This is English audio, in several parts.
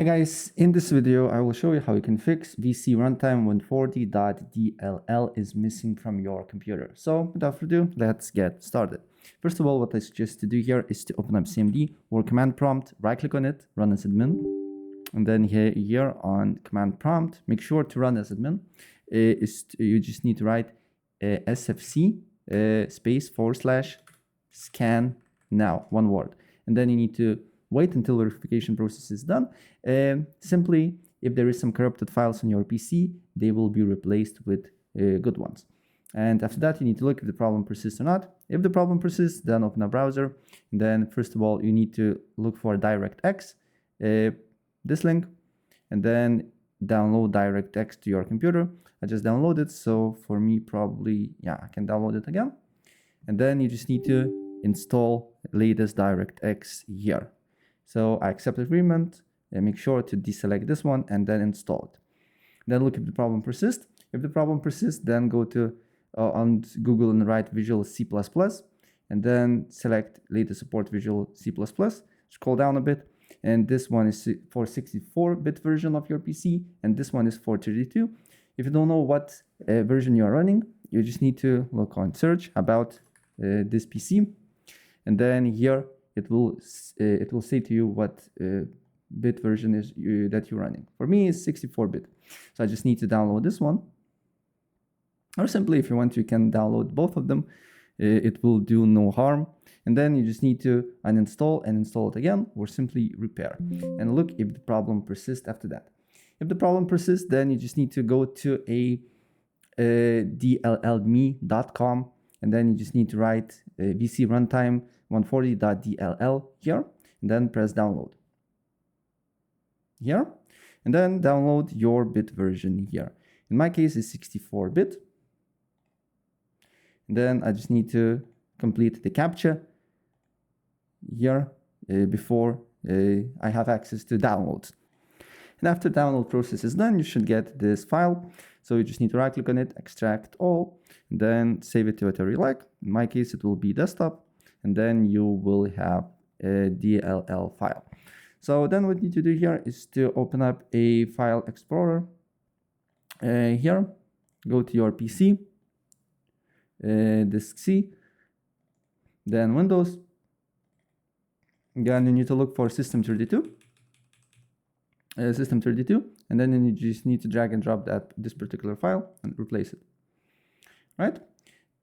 Hey guys, in this video I will show you how you can fix vcruntime140.dll is missing from your computer. So without further ado, let's get started. First of all, what I suggest to do here is to open up CMD or command prompt, right click on it, run as admin, and then here on command prompt, make sure to run as admin. You just need to write sfc /scan now, one word, and then you need to wait until verification process is done. Simply, if there is some corrupted files on your PC, they will be replaced with good ones. And after that, you need to look if the problem persists or not. If the problem persists, then open a browser. And then first of all, you need to look for DirectX, this link, and then download DirectX to your computer. I just downloaded, so for me probably, yeah, I can download it again. And then you just need to install latest DirectX here. So I accept agreement and make sure to deselect this one and then install it. Then look if the problem persists. If the problem persists, then go to on Google and write Visual C++ and then select latest support Visual C++. Scroll down a bit, and this one is for 64-bit version of your PC and this one is for 32. If you don't know what version you are running, you just need to look on search about this PC, and then here it will say to you what bit version is that you're running. For me, it's 64-bit. So I just need to download this one. Or simply, if you want, you can download both of them. It will do no harm. And then you just need to uninstall and install it again, or simply repair. And look if the problem persists after that. If the problem persists, then you just need to go to dllme.com, and then you just need to write vcruntime140.dll here, and then press download here, and then download your bit version here. In my case, it's 64-bit. And then I just need to complete the CAPTCHA here before I have access to downloads. And after the download process is done, you should get this file. So you just need to right click on it, extract all, and then save it to whatever you like. In my case, it will be desktop, and then you will have a DLL file. So then what you need to do here is to open up a file explorer. Here, go to your PC, disk C, then Windows. Again, you need to look for System32. System32, and then you just need to drag and drop this particular file and replace it, right?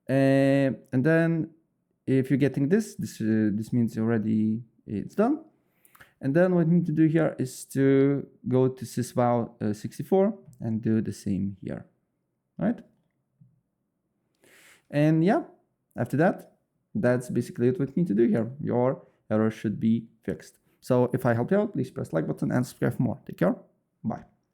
And then if you're getting this means already it's done. And then what you need to do here is to go to sysvow 64 and do the same here, right? And yeah, after that, that's basically what you need to do here. Your error should be fixed. So if I helped you out, please press like button and subscribe for more. Take care. Bye.